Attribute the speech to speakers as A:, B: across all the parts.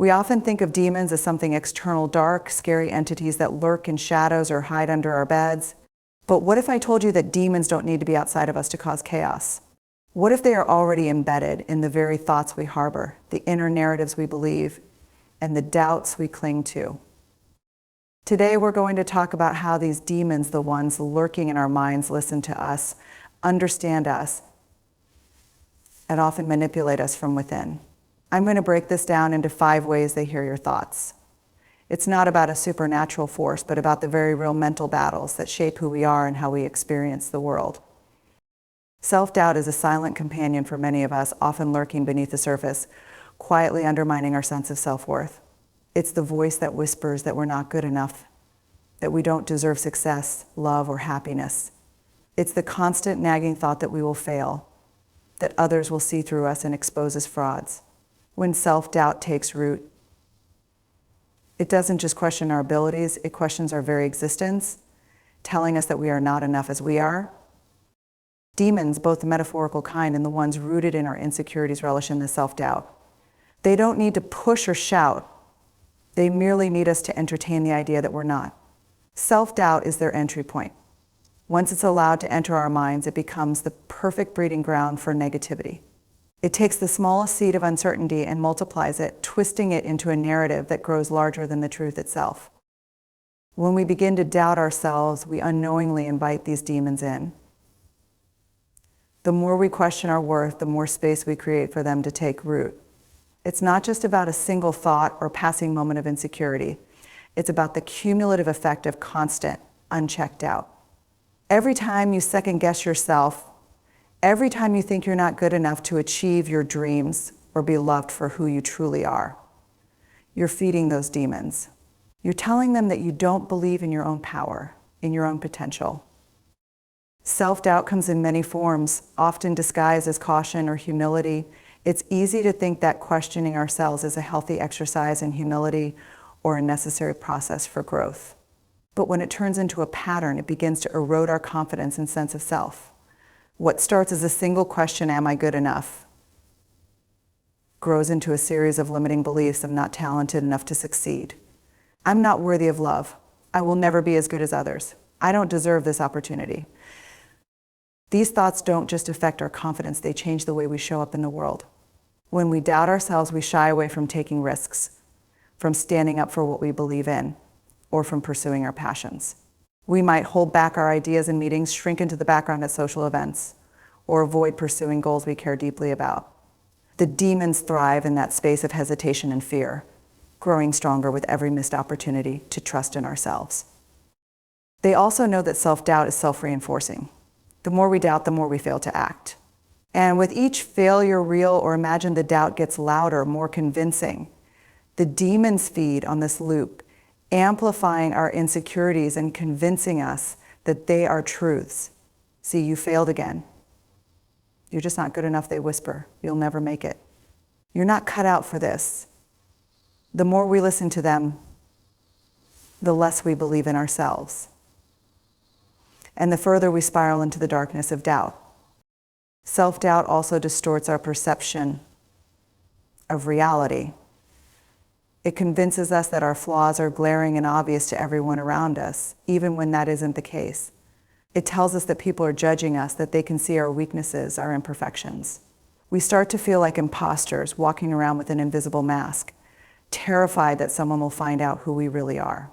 A: We often think of demons as something external, dark, scary entities that lurk in shadows or hide under our beds. But what if I told you that demons don't need to be outside of us to cause chaos? What if they are already embedded in the very thoughts we harbor, the inner narratives we believe, and the doubts we cling to? Today, we're going to talk about how these demons, the ones lurking in our minds, listen to us, understand us, and often manipulate us from within. I'm going to break this down into 5 ways they hear your thoughts. It's not about a supernatural force, but about the very real mental battles that shape who we are and how we experience the world. Self-doubt is a silent companion for many of us, often lurking beneath the surface, quietly undermining our sense of self-worth. It's the voice that whispers that we're not good enough, that we don't deserve success, love, or happiness. It's the constant nagging thought that we will fail, that others will see through us and expose as frauds. When self-doubt takes root, it doesn't just question our abilities, it questions our very existence, telling us that we are not enough as we are. Demons, both the metaphorical kind and the ones rooted in our insecurities, relish in the self-doubt. They don't need to push or shout. They merely need us to entertain the idea that we're not. Self-doubt is their entry point. Once it's allowed to enter our minds, it becomes the perfect breeding ground for negativity. It takes the smallest seed of uncertainty and multiplies it, twisting it into a narrative that grows larger than the truth itself. When we begin to doubt ourselves, we unknowingly invite these demons in. The more we question our worth, the more space we create for them to take root. It's not just about a single thought or passing moment of insecurity. It's about the cumulative effect of constant, unchecked doubt. Every time you second guess yourself, every time you think you're not good enough to achieve your dreams or be loved for who you truly are, you're feeding those demons. You're telling them that you don't believe in your own power, in your own potential. Self-doubt comes in many forms, often disguised as caution or humility. It's easy to think that questioning ourselves is a healthy exercise in humility or a necessary process for growth. But when it turns into a pattern, it begins to erode our confidence and sense of self. What starts as a single question, am I good enough, grows into a series of limiting beliefs. I'm not talented enough to succeed. I'm not worthy of love. I will never be as good as others. I don't deserve this opportunity. These thoughts don't just affect our confidence, they change the way we show up in the world. When we doubt ourselves, we shy away from taking risks, from standing up for what we believe in, or from pursuing our passions. We might hold back our ideas in meetings, shrink into the background at social events, or avoid pursuing goals we care deeply about. The demons thrive in that space of hesitation and fear, growing stronger with every missed opportunity to trust in ourselves. They also know that self-doubt is self-reinforcing. The more we doubt, the more we fail to act. And with each failure, real or imagined, the doubt gets louder, more convincing. The demons feed on this loop, amplifying our insecurities and convincing us that they are truths. See, you failed again. You're just not good enough, they whisper. You'll never make it. You're not cut out for this. The more we listen to them, the less we believe in ourselves. And the further we spiral into the darkness of doubt. Self-doubt also distorts our perception of reality. It convinces us that our flaws are glaring and obvious to everyone around us, even when that isn't the case. It tells us that people are judging us, that they can see our weaknesses, our imperfections. We start to feel like imposters walking around with an invisible mask, terrified that someone will find out who we really are.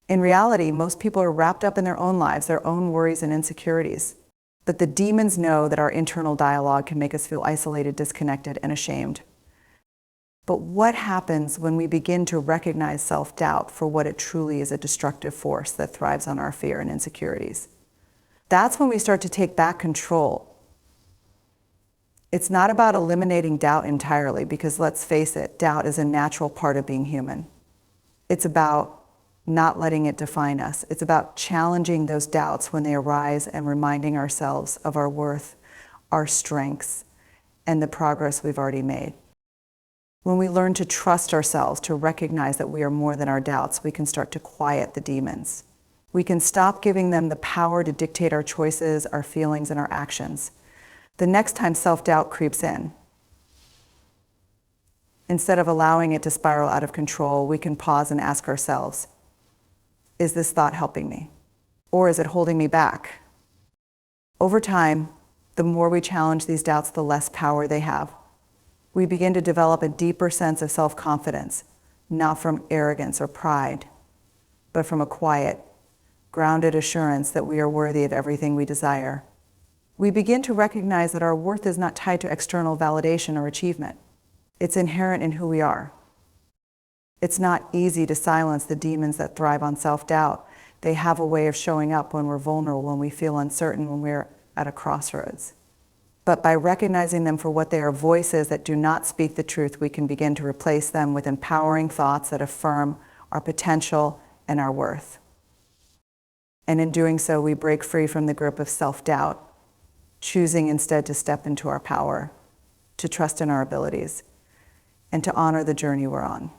A: In reality, most people are wrapped up in their own lives, their own worries and insecurities. But the demons know that our internal dialogue can make us feel isolated, disconnected, and ashamed. But what happens when we begin to recognize self-doubt for what it truly is, a destructive force that thrives on our fear and insecurities? That's when we start to take back control. It's not about eliminating doubt entirely, because let's face it, doubt is a natural part of being human. It's about not letting it define us. It's about challenging those doubts when they arise and reminding ourselves of our worth, our strengths, and the progress we've already made. When we learn to trust ourselves, to recognize that we are more than our doubts, we can start to quiet the demons. We can stop giving them the power to dictate our choices, our feelings, and our actions. The next time self-doubt creeps in, Instead of allowing it to spiral out of control, we can pause and ask ourselves, is this thought helping me? Or is it holding me back? Over time, the more we challenge these doubts, the less power they have. We begin to develop a deeper sense of self-confidence, not from arrogance or pride, but from a quiet, grounded assurance that we are worthy of everything we desire. We begin to recognize that our worth is not tied to external validation or achievement. It's inherent in who we are. It's not easy to silence the demons that thrive on self-doubt. They have a way of showing up when we're vulnerable, when we feel uncertain, when we're at a crossroads. But by recognizing them for what they are, voices that do not speak the truth, we can begin to replace them with empowering thoughts that affirm our potential and our worth. And in doing so, we break free from the grip of self-doubt, choosing instead to step into our power, to trust in our abilities, and to honor the journey we're on.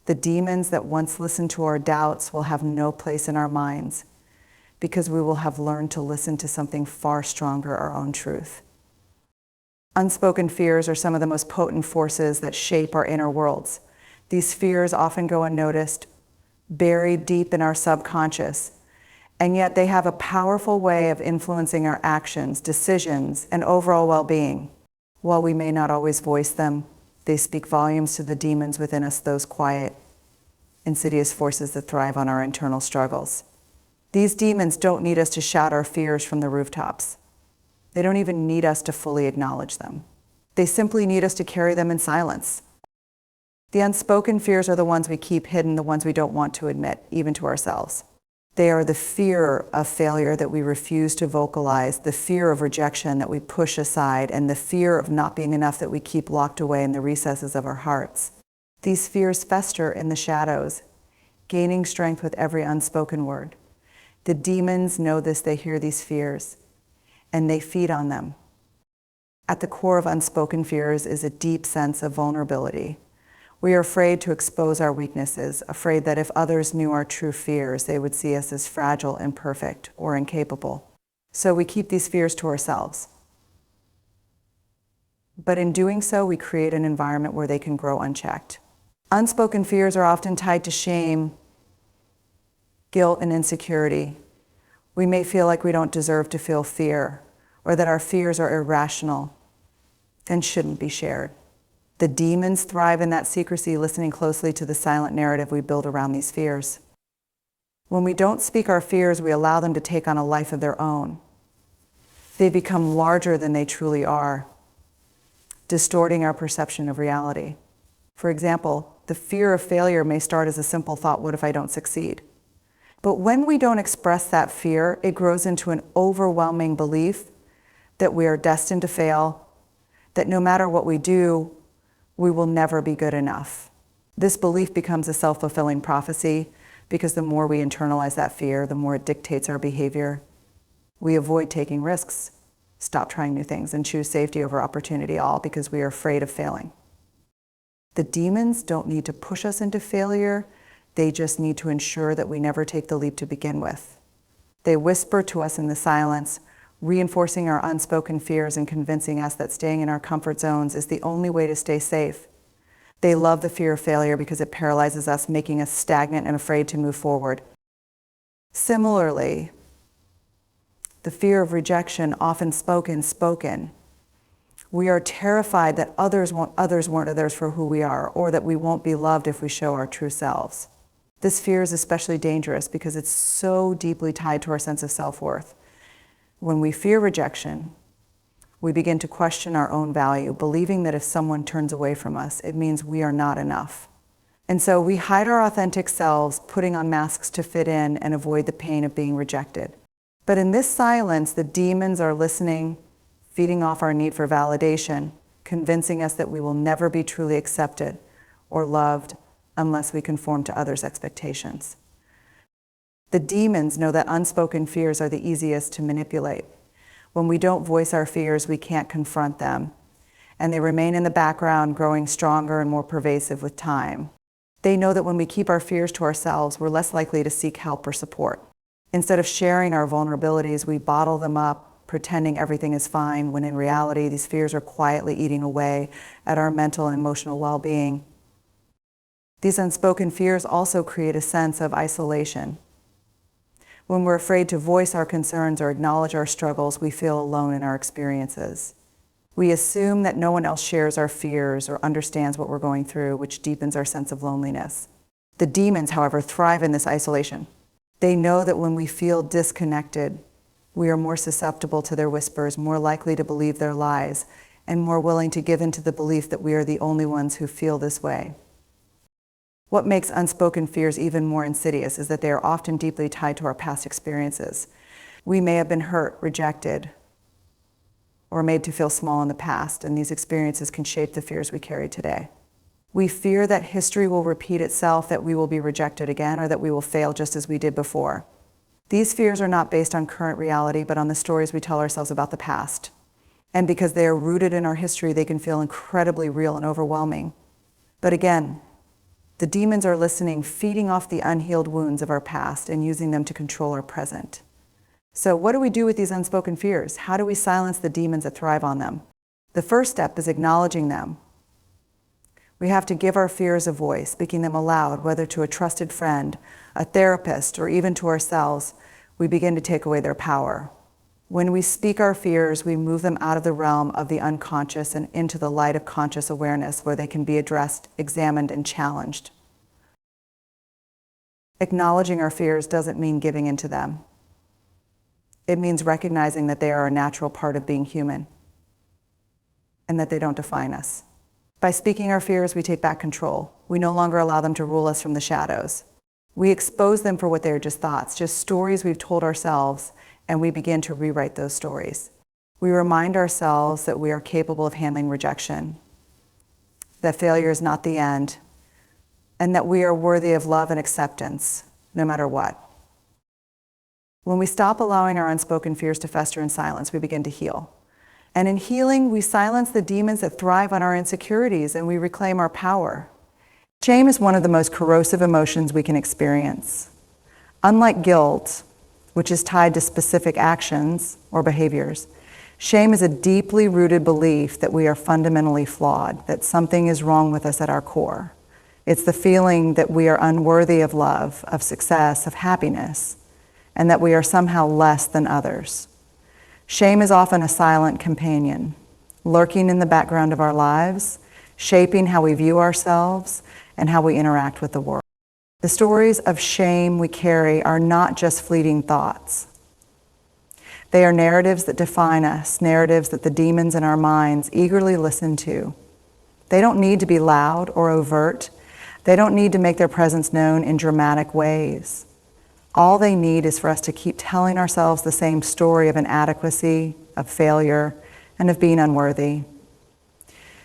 A: The demons that once listened to our doubts will have no place in our minds, because we will have learned to listen to something far stronger, our own truth. Unspoken fears are some of the most potent forces that shape our inner worlds. These fears often go unnoticed, buried deep in our subconscious, and yet they have a powerful way of influencing our actions, decisions, and overall well-being. While we may not always voice them, they speak volumes to the demons within us, those quiet, insidious forces that thrive on our internal struggles. These demons don't need us to shout our fears from the rooftops. They don't even need us to fully acknowledge them. They simply need us to carry them in silence. The unspoken fears are the ones we keep hidden, the ones we don't want to admit, even to ourselves. They are the fear of failure that we refuse to vocalize, the fear of rejection that we push aside, and the fear of not being enough that we keep locked away in the recesses of our hearts. These fears fester in the shadows, gaining strength with every unspoken word. The demons know this, they hear these fears, and they feed on them. At the core of unspoken fears is a deep sense of vulnerability. We are afraid to expose our weaknesses, afraid that if others knew our true fears, they would see us as fragile, imperfect, or incapable. So we keep these fears to ourselves. But in doing so, we create an environment where they can grow unchecked. Unspoken fears are often tied to shame, guilt, and insecurity. We may feel like we don't deserve to feel fear, or that our fears are irrational and shouldn't be shared. The demons thrive in that secrecy, listening closely to the silent narrative we build around these fears. When we don't speak our fears, we allow them to take on a life of their own. They become larger than they truly are, distorting our perception of reality. For example, the fear of failure may start as a simple thought, what if I don't succeed? But when we don't express that fear, it grows into an overwhelming belief that we are destined to fail, that no matter what we do, we will never be good enough. This belief becomes a self-fulfilling prophecy because the more we internalize that fear, the more it dictates our behavior. We avoid taking risks, stop trying new things, and choose safety over opportunity, all because we are afraid of failing. The demons don't need to push us into failure. They just need to ensure that we never take the leap to begin with. They whisper to us in the silence, reinforcing our unspoken fears and convincing us that staying in our comfort zones is the only way to stay safe. They love the fear of failure because it paralyzes us, making us stagnant and afraid to move forward. Similarly, the fear of rejection, often spoken. We are terrified that others won't others for who we are, or that we won't be loved if we show our true selves. This fear is especially dangerous because it's so deeply tied to our sense of self-worth. When we fear rejection, we begin to question our own value, believing that if someone turns away from us, it means we are not enough. And so we hide our authentic selves, putting on masks to fit in and avoid the pain of being rejected. But in this silence, the demons are listening, feeding off our need for validation, convincing us that we will never be truly accepted or loved unless we conform to others' expectations. The demons know that unspoken fears are the easiest to manipulate. When we don't voice our fears, we can't confront them, and they remain in the background, growing stronger and more pervasive with time. They know that when we keep our fears to ourselves, we're less likely to seek help or support. Instead of sharing our vulnerabilities, we bottle them up, pretending everything is fine, when in reality, these fears are quietly eating away at our mental and emotional well-being. These unspoken fears also create a sense of isolation. When we're afraid to voice our concerns or acknowledge our struggles, we feel alone in our experiences. We assume that no one else shares our fears or understands what we're going through, which deepens our sense of loneliness. The demons, however, thrive in this isolation. They know that when we feel disconnected, we are more susceptible to their whispers, more likely to believe their lies, and more willing to give in to the belief that we are the only ones who feel this way. What makes unspoken fears even more insidious is that they are often deeply tied to our past experiences. We may have been hurt, rejected, or made to feel small in the past, and these experiences can shape the fears we carry today. We fear that history will repeat itself, that we will be rejected again, or that we will fail just as we did before. These fears are not based on current reality, but on the stories we tell ourselves about the past. And because they are rooted in our history, they can feel incredibly real and overwhelming. But again, the demons are listening, feeding off the unhealed wounds of our past and using them to control our present. So what do we do with these unspoken fears? How do we silence the demons that thrive on them? The first step is acknowledging them. We have to give our fears a voice, speaking them aloud, whether to a trusted friend, a therapist, or even to ourselves. We begin to take away their power. When we speak our fears, we move them out of the realm of the unconscious and into the light of conscious awareness, where they can be addressed, examined, and challenged. Acknowledging our fears doesn't mean giving in to them. It means recognizing that they are a natural part of being human and that they don't define us. By speaking our fears, we take back control. We no longer allow them to rule us from the shadows. We expose them for what they are, just thoughts, just stories we've told ourselves, and we begin to rewrite those stories. We remind ourselves that we are capable of handling rejection, that failure is not the end, and that we are worthy of love and acceptance, no matter what. When we stop allowing our unspoken fears to fester in silence, we begin to heal. And in healing, we silence the demons that thrive on our insecurities, and we reclaim our power. Shame is one of the most corrosive emotions we can experience. Unlike guilt, which is tied to specific actions or behaviors, shame is a deeply rooted belief that we are fundamentally flawed, that something is wrong with us at our core. It's the feeling that we are unworthy of love, of success, of happiness, and that we are somehow less than others. Shame is often a silent companion, lurking in the background of our lives, shaping how we view ourselves and how we interact with the world. The stories of shame we carry are not just fleeting thoughts. They are narratives that define us, narratives that the demons in our minds eagerly listen to. They don't need to be loud or overt. They don't need to make their presence known in dramatic ways. All they need is for us to keep telling ourselves the same story of inadequacy, of failure, and of being unworthy.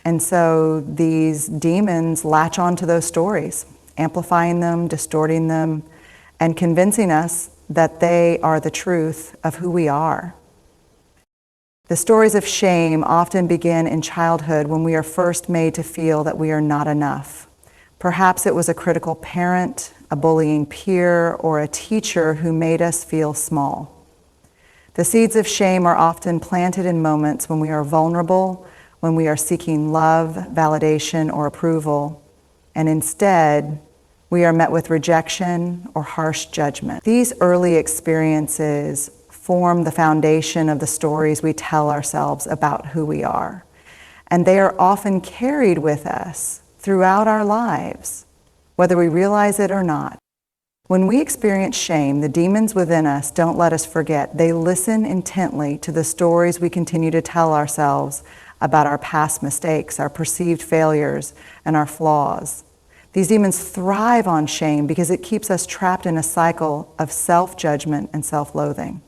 A: And so these demons latch onto those stories, amplifying them, distorting them, and convincing us that they are the truth of who we are. The stories of shame often begin in childhood when we are first made to feel that we are not enough. Perhaps it was a critical parent, a bullying peer, or a teacher who made us feel small. The seeds of shame are often planted in moments when we are vulnerable, when we are seeking love, validation, or approval, and instead, we are met with rejection or harsh judgment. These early experiences form the foundation of the stories we tell ourselves about who we are, and they are often carried with us throughout our lives, whether we realize it or not. When we experience shame, the demons within us don't let us forget. They listen intently to the stories we continue to tell ourselves about our past mistakes, our perceived failures, and our flaws. These demons thrive on shame because it keeps us trapped in a cycle of self-judgment and self-loathing.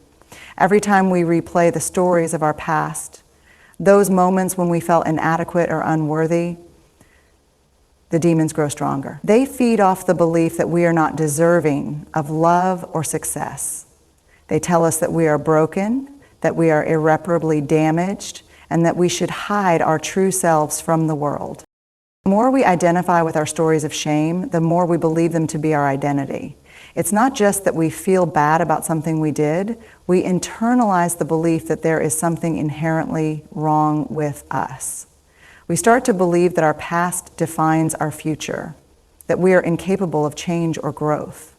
A: Every time we replay the stories of our past, those moments when we felt inadequate or unworthy, the demons grow stronger. They feed off the belief that we are not deserving of love or success. They tell us that we are broken, that we are irreparably damaged, and that we should hide our true selves from the world. The more we identify with our stories of shame, the more we believe them to be our identity. It's not just that we feel bad about something we did, we internalize the belief that there is something inherently wrong with us. We start to believe that our past defines our future, that we are incapable of change or growth.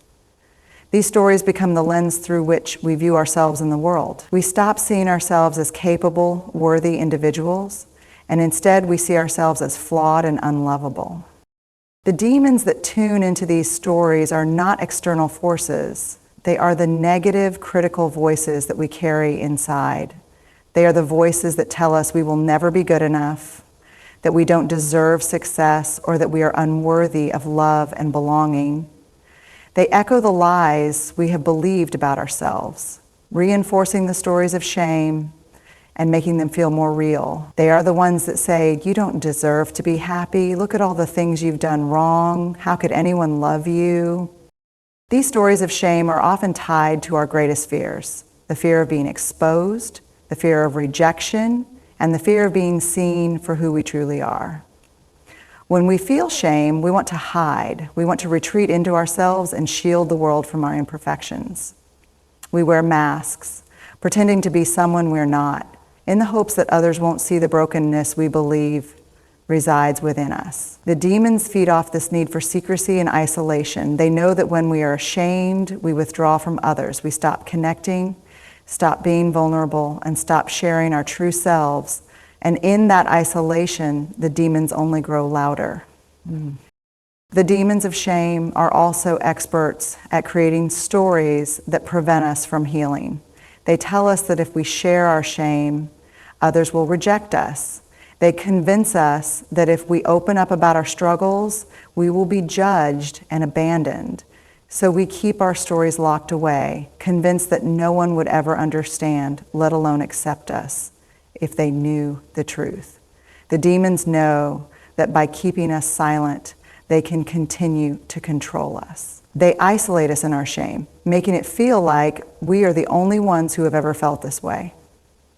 A: These stories become the lens through which we view ourselves in the world. We stop seeing ourselves as capable, worthy individuals, and instead we see ourselves as flawed and unlovable. The demons that tune into these stories are not external forces. They are the negative, critical voices that we carry inside. They are the voices that tell us we will never be good enough, that we don't deserve success, or that we are unworthy of love and belonging. They echo the lies we have believed about ourselves, reinforcing the stories of shame and making them feel more real. They are the ones that say, you don't deserve to be happy. Look at all the things you've done wrong. How could anyone love you? These stories of shame are often tied to our greatest fears: the fear of being exposed, the fear of rejection, and the fear of being seen for who we truly are. When we feel shame, we want to hide. We want to retreat into ourselves and shield the world from our imperfections. We wear masks, pretending to be someone we're not, in the hopes that others won't see the brokenness we believe resides within us. The demons feed off this need for secrecy and isolation. They know that when we are ashamed, we withdraw from others. We stop connecting, stop being vulnerable, and stop sharing our true selves. And in that isolation, the demons only grow louder. The demons of shame are also experts at creating stories that prevent us from healing. They tell us that if we share our shame, others will reject us. They convince us that if we open up about our struggles, we will be judged and abandoned. So we keep our stories locked away, convinced that no one would ever understand, let alone accept us, if they knew the truth. The demons know that by keeping us silent, they can continue to control us. They isolate us in our shame, making it feel like we are the only ones who have ever felt this way.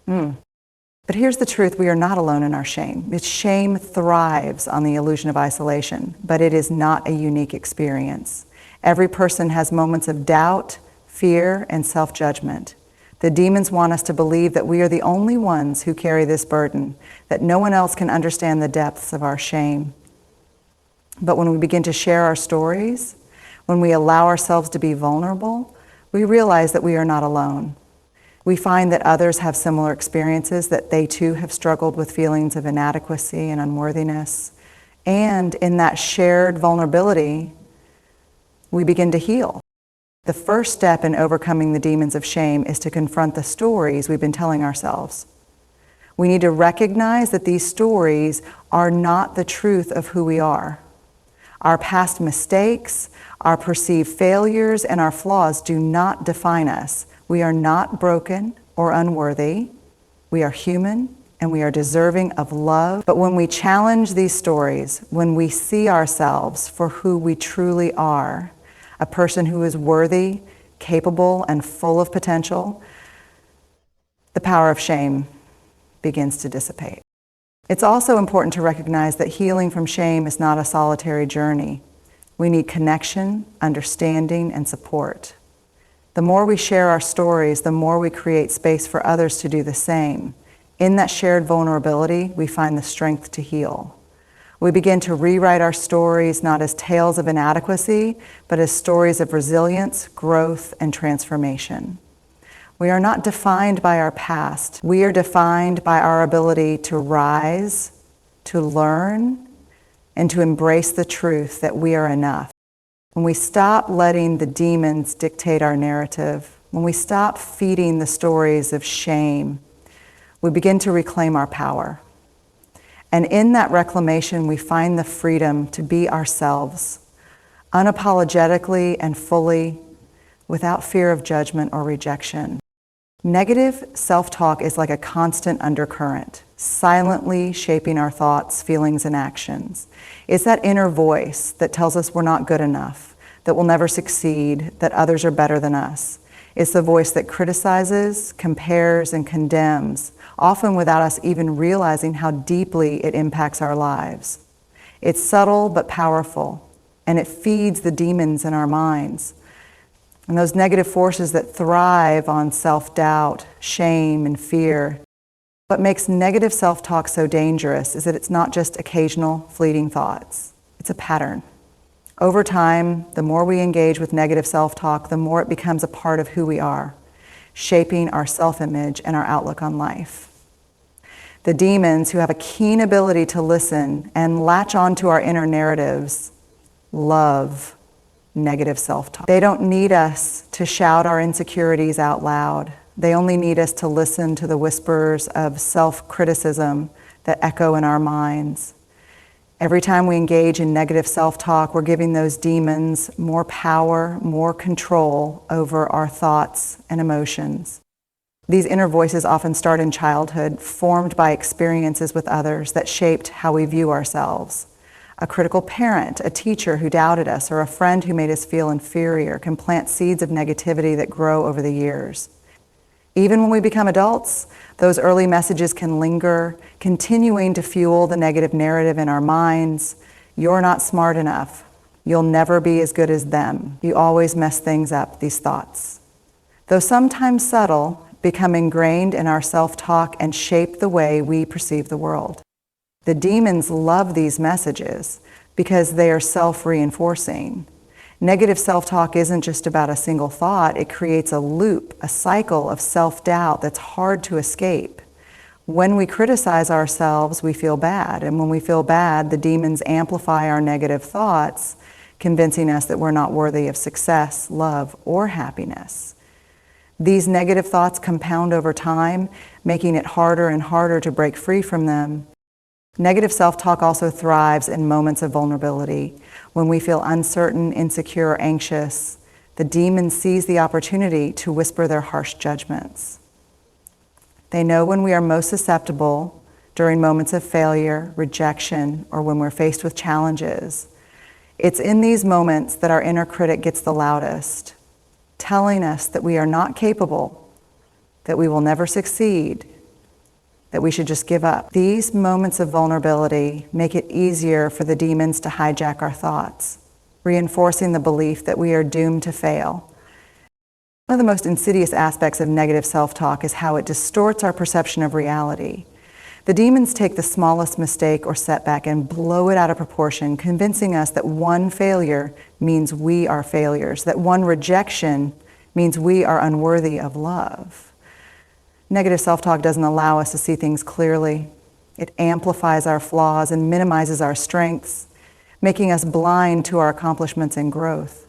A: But here's the truth: we are not alone in our shame. Shame thrives on the illusion of isolation, but it is not a unique experience. Every person has moments of doubt, fear, and self-judgment. The demons want us to believe that we are the only ones who carry this burden, that no one else can understand the depths of our shame. But when we begin to share our stories, when we allow ourselves to be vulnerable, we realize that we are not alone. We find that others have similar experiences, that they too have struggled with feelings of inadequacy and unworthiness. And in that shared vulnerability, we begin to heal. The first step in overcoming the demons of shame is to confront the stories we've been telling ourselves. We need to recognize that these stories are not the truth of who we are. Our past mistakes, our perceived failures, and our flaws do not define us. We are not broken or unworthy. We are human and we are deserving of love. But when we challenge these stories, when we see ourselves for who we truly are, a person who is worthy, capable, and full of potential, the power of shame begins to dissipate. It's also important to recognize that healing from shame is not a solitary journey. We need connection, understanding, and support. The more we share our stories, the more we create space for others to do the same. In that shared vulnerability, we find the strength to heal. We begin to rewrite our stories not as tales of inadequacy, but as stories of resilience, growth, and transformation. We are not defined by our past. We are defined by our ability to rise, to learn, and to embrace the truth that we are enough. When we stop letting the demons dictate our narrative, when we stop feeding the stories of shame, we begin to reclaim our power. And in that reclamation, we find the freedom to be ourselves, unapologetically and fully, without fear of judgment or rejection. Negative self-talk is like a constant undercurrent, silently shaping our thoughts, feelings, and actions. It's that inner voice that tells us we're not good enough, that we'll never succeed, that others are better than us. It's the voice that criticizes, compares, and condemns, often without us even realizing how deeply it impacts our lives. It's subtle but powerful, and it feeds the demons in our minds. And those negative forces that thrive on self-doubt, shame, and fear. What makes negative self-talk so dangerous is that it's not just occasional, fleeting thoughts. It's a pattern. Over time, the more we engage with negative self-talk, the more it becomes a part of who we are, shaping our self-image and our outlook on life. The demons, who have a keen ability to listen and latch onto our inner narratives, love negative self-talk. They don't need us to shout our insecurities out loud. They only need us to listen to the whispers of self-criticism that echo in our minds. Every time we engage in negative self-talk, we're giving those demons more power, more control over our thoughts and emotions. These inner voices often start in childhood, formed by experiences with others that shaped how we view ourselves. A critical parent, a teacher who doubted us, or a friend who made us feel inferior can plant seeds of negativity that grow over the years. Even when we become adults, those early messages can linger, continuing to fuel the negative narrative in our minds. You're not smart enough. You'll never be as good as them. You always mess things up, these thoughts. Though sometimes subtle, become ingrained in our self-talk and shape the way we perceive the world. The demons love these messages because they are self-reinforcing. Negative self-talk isn't just about a single thought. It creates a loop, a cycle of self-doubt that's hard to escape. When we criticize ourselves, we feel bad. And when we feel bad, the demons amplify our negative thoughts, convincing us that we're not worthy of success, love, or happiness. These negative thoughts compound over time, making it harder and harder to break free from them. Negative self-talk also thrives in moments of vulnerability. When we feel uncertain, insecure, or anxious, the demon sees the opportunity to whisper their harsh judgments. They know when we are most susceptible during moments of failure, rejection, or when we're faced with challenges. It's in these moments that our inner critic gets the loudest, telling us that we are not capable, that we will never succeed, that we should just give up. These moments of vulnerability make it easier for the demons to hijack our thoughts, reinforcing the belief that we are doomed to fail. One of the most insidious aspects of negative self-talk is how it distorts our perception of reality. The demons take the smallest mistake or setback and blow it out of proportion, convincing us that one failure means we are failures, that one rejection means we are unworthy of love. Negative self-talk doesn't allow us to see things clearly. It amplifies our flaws and minimizes our strengths, making us blind to our accomplishments and growth.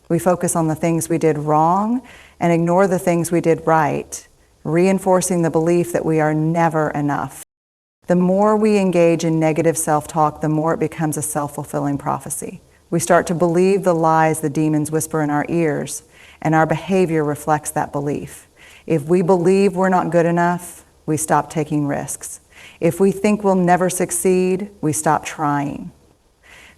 A: We focus on the things we did wrong and ignore the things we did right, reinforcing the belief that we are never enough. The more we engage in negative self-talk, the more it becomes a self-fulfilling prophecy. We start to believe the lies the demons whisper in our ears, and our behavior reflects that belief. If we believe we're not good enough, we stop taking risks. If we think we'll never succeed, we stop trying.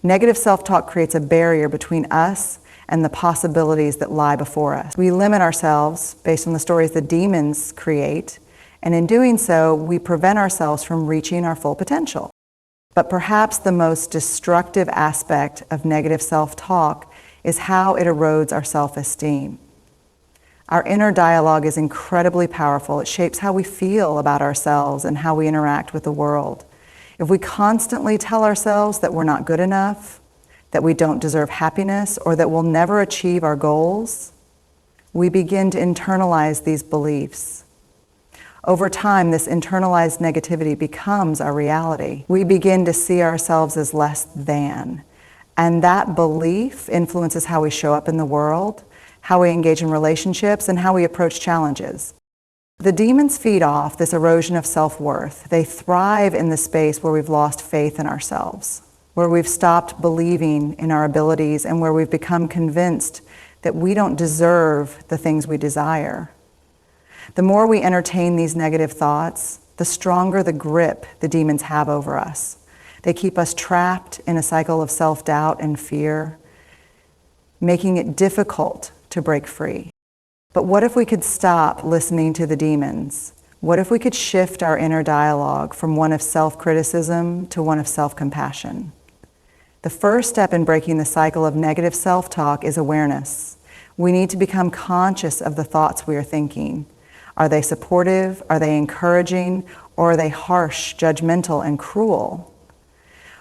A: Negative self-talk creates a barrier between us and the possibilities that lie before us. We limit ourselves based on the stories the demons create, and in doing so, we prevent ourselves from reaching our full potential. But perhaps the most destructive aspect of negative self-talk is how it erodes our self-esteem. Our inner dialogue is incredibly powerful. It shapes how we feel about ourselves and how we interact with the world. If we constantly tell ourselves that we're not good enough, that we don't deserve happiness, or that we'll never achieve our goals, we begin to internalize these beliefs. Over time, this internalized negativity becomes our reality. We begin to see ourselves as less than, and that belief influences how we show up in the world, how we engage in relationships, and how we approach challenges. The demons feed off this erosion of self-worth. They thrive in the space where we've lost faith in ourselves, where we've stopped believing in our abilities, and where we've become convinced that we don't deserve the things we desire. The more we entertain these negative thoughts, the stronger the grip the demons have over us. They keep us trapped in a cycle of self-doubt and fear, making it difficult to break free. But what if we could stop listening to the demons? What if we could shift our inner dialogue from one of self-criticism to one of self-compassion? The first step in breaking the cycle of negative self-talk is awareness. We need to become conscious of the thoughts we are thinking. Are they supportive? Are they encouraging? Or are they harsh, judgmental, and cruel?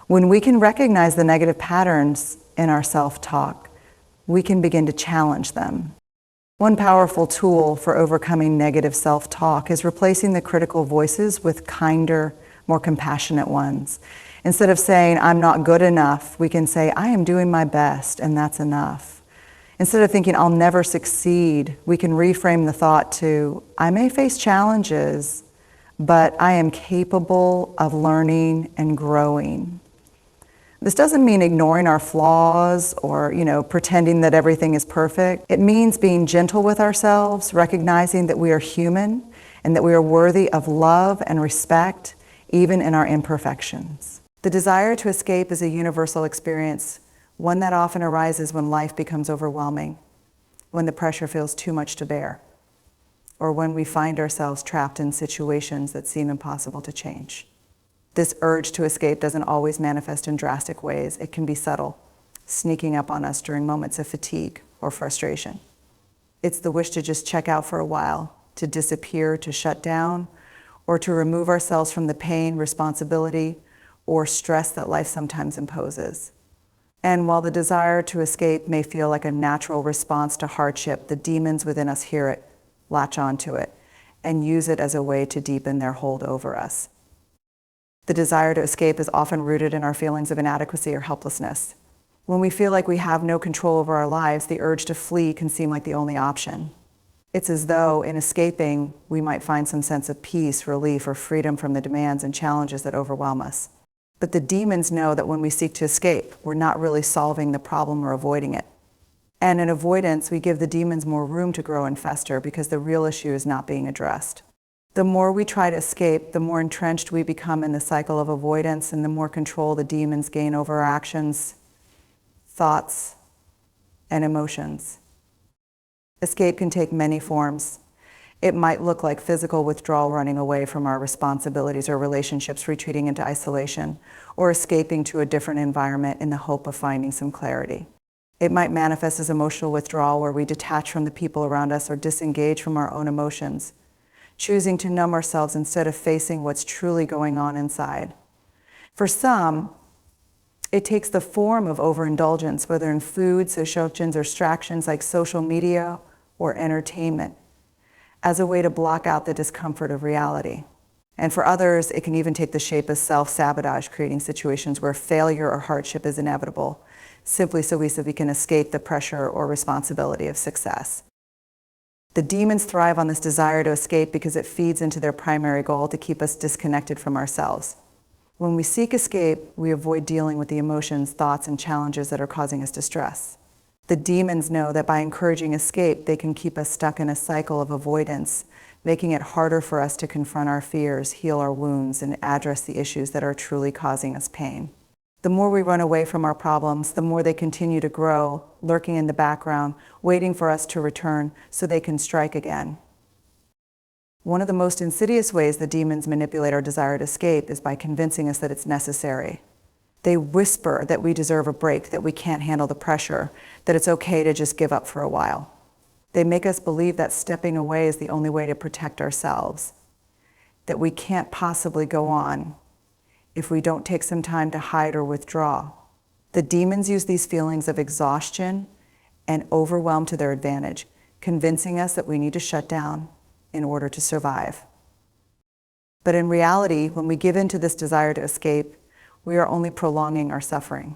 A: When we can recognize the negative patterns in our self-talk, we can begin to challenge them. One powerful tool for overcoming negative self-talk is replacing the critical voices with kinder, more compassionate ones. Instead of saying, I'm not good enough, we can say, I am doing my best, and that's enough. Instead of thinking, I'll never succeed, we can reframe the thought to, I may face challenges, but I am capable of learning and growing. This doesn't mean ignoring our flaws or, pretending that everything is perfect. It means being gentle with ourselves, recognizing that we are human and that we are worthy of love and respect, even in our imperfections. The desire to escape is a universal experience, one that often arises when life becomes overwhelming, when the pressure feels too much to bear, or when we find ourselves trapped in situations that seem impossible to change. This urge to escape doesn't always manifest in drastic ways. It can be subtle, sneaking up on us during moments of fatigue or frustration. It's the wish to just check out for a while, to disappear, to shut down, or to remove ourselves from the pain, responsibility, or stress that life sometimes imposes. And while the desire to escape may feel like a natural response to hardship, the demons within us hear it, latch onto it, and use it as a way to deepen their hold over us. The desire to escape is often rooted in our feelings of inadequacy or helplessness. When we feel like we have no control over our lives, the urge to flee can seem like the only option. It's as though in escaping, we might find some sense of peace, relief, or freedom from the demands and challenges that overwhelm us. But the demons know that when we seek to escape, we're not really solving the problem or avoiding it. And in avoidance, we give the demons more room to grow and fester because the real issue is not being addressed. The more we try to escape, the more entrenched we become in the cycle of avoidance, and the more control the demons gain over our actions, thoughts, and emotions. Escape can take many forms. It might look like physical withdrawal, running away from our responsibilities or relationships, retreating into isolation, or escaping to a different environment in the hope of finding some clarity. It might manifest as emotional withdrawal, where we detach from the people around us or disengage from our own emotions, choosing to numb ourselves instead of facing what's truly going on inside. For some, it takes the form of overindulgence, whether in food, sociogens, or distractions like social media or entertainment, as a way to block out the discomfort of reality. And for others, it can even take the shape of self-sabotage, creating situations where failure or hardship is inevitable, simply so we can escape the pressure or responsibility of success. The demons thrive on this desire to escape because it feeds into their primary goal to keep us disconnected from ourselves. When we seek escape, we avoid dealing with the emotions, thoughts, and challenges that are causing us distress. The demons know that by encouraging escape, they can keep us stuck in a cycle of avoidance, making it harder for us to confront our fears, heal our wounds, and address the issues that are truly causing us pain. The more we run away from our problems, the more they continue to grow, lurking in the background, waiting for us to return so they can strike again. One of the most insidious ways the demons manipulate our desire to escape is by convincing us that it's necessary. They whisper that we deserve a break, that we can't handle the pressure, that it's okay to just give up for a while. They make us believe that stepping away is the only way to protect ourselves, that we can't possibly go on if we don't take some time to hide or withdraw. The demons use these feelings of exhaustion and overwhelm to their advantage, convincing us that we need to shut down in order to survive. But in reality, when we give in to this desire to escape, we are only prolonging our suffering.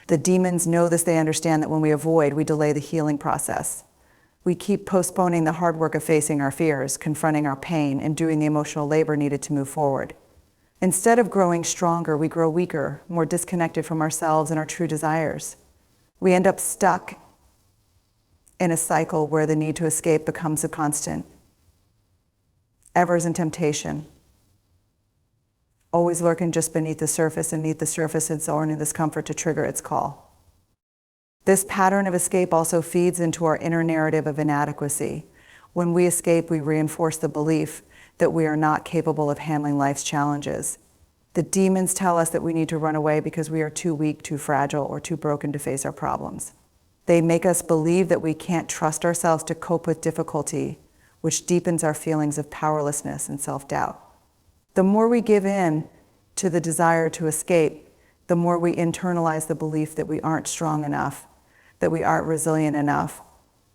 A: The demons know this. They understand that when we avoid, we delay the healing process. We keep postponing the hard work of facing our fears, confronting our pain, and doing the emotional labor needed to move forward. Instead of growing stronger, we grow weaker, more disconnected from ourselves and our true desires. We end up stuck in a cycle where the need to escape becomes a constant. Ever is in temptation, always lurking just beneath the surface, and beneath the surface it's only discomfort to trigger its call. This pattern of escape also feeds into our inner narrative of inadequacy. When we escape, we reinforce the belief that we are not capable of handling life's challenges. The demons tell us that we need to run away because we are too weak, too fragile, or too broken to face our problems. They make us believe that we can't trust ourselves to cope with difficulty, which deepens our feelings of powerlessness and self-doubt. The more we give in to the desire to escape, the more we internalize the belief that we aren't strong enough, that we aren't resilient enough,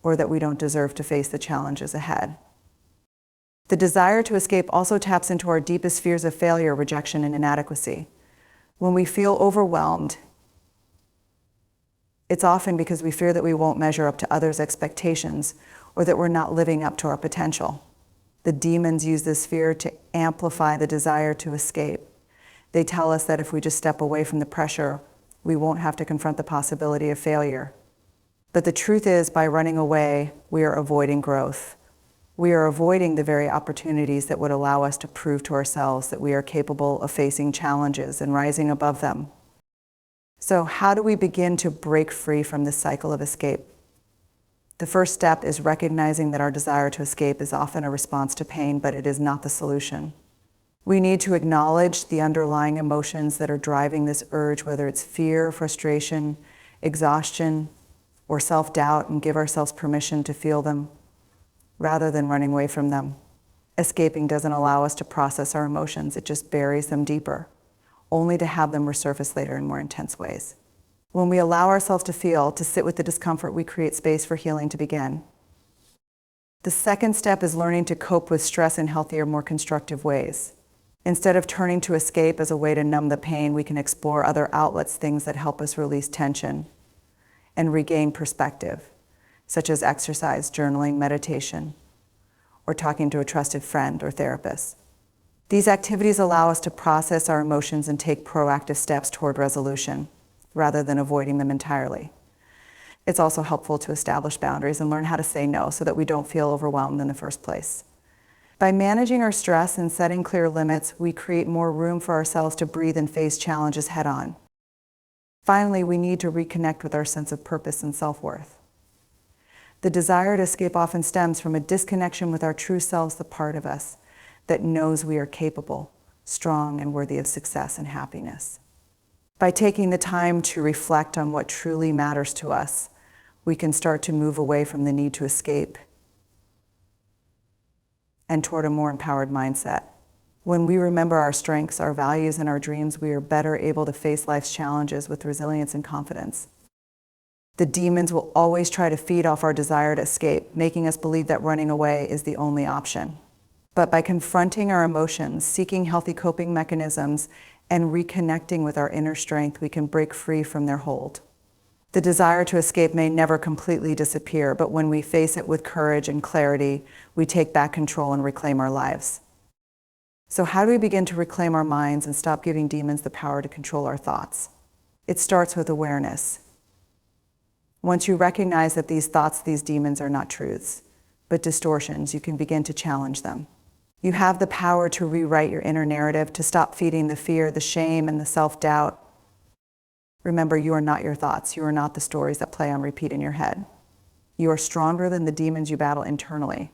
A: or that we don't deserve to face the challenges ahead. The desire to escape also taps into our deepest fears of failure, rejection, and inadequacy. When we feel overwhelmed, it's often because we fear that we won't measure up to others' expectations or that we're not living up to our potential. The demons use this fear to amplify the desire to escape. They tell us that if we just step away from the pressure, we won't have to confront the possibility of failure. But the truth is, by running away, we are avoiding growth. We are avoiding the very opportunities that would allow us to prove to ourselves that we are capable of facing challenges and rising above them. So how do we begin to break free from this cycle of escape? The first step is recognizing that our desire to escape is often a response to pain, but it is not the solution. We need to acknowledge the underlying emotions that are driving this urge, whether it's fear, frustration, exhaustion, or self-doubt, and give ourselves permission to feel them rather than running away from them. Escaping doesn't allow us to process our emotions, it just buries them deeper, only to have them resurface later in more intense ways. When we allow ourselves to feel, to sit with the discomfort, we create space for healing to begin. The second step is learning to cope with stress in healthier, more constructive ways. Instead of turning to escape as a way to numb the pain, we can explore other outlets, things that help us release tension and regain perspective, such as exercise, journaling, meditation, or talking to a trusted friend or therapist. These activities allow us to process our emotions and take proactive steps toward resolution, rather than avoiding them entirely. It's also helpful to establish boundaries and learn how to say no so that we don't feel overwhelmed in the first place. By managing our stress and setting clear limits, we create more room for ourselves to breathe and face challenges head on. Finally, we need to reconnect with our sense of purpose and self-worth. The desire to escape often stems from a disconnection with our true selves, the part of us that knows we are capable, strong, and worthy of success and happiness. By taking the time to reflect on what truly matters to us, we can start to move away from the need to escape and toward a more empowered mindset. When we remember our strengths, our values, and our dreams, we are better able to face life's challenges with resilience and confidence. The demons will always try to feed off our desire to escape, making us believe that running away is the only option. But by confronting our emotions, seeking healthy coping mechanisms, and reconnecting with our inner strength, we can break free from their hold. The desire to escape may never completely disappear, but when we face it with courage and clarity, we take back control and reclaim our lives. So how do we begin to reclaim our minds and stop giving demons the power to control our thoughts? It starts with awareness. Once you recognize that these thoughts, these demons, are not truths, but distortions, you can begin to challenge them. You have the power to rewrite your inner narrative, to stop feeding the fear, the shame, and the self-doubt. Remember, you are not your thoughts. You are not the stories that play on repeat in your head. You are stronger than the demons you battle internally.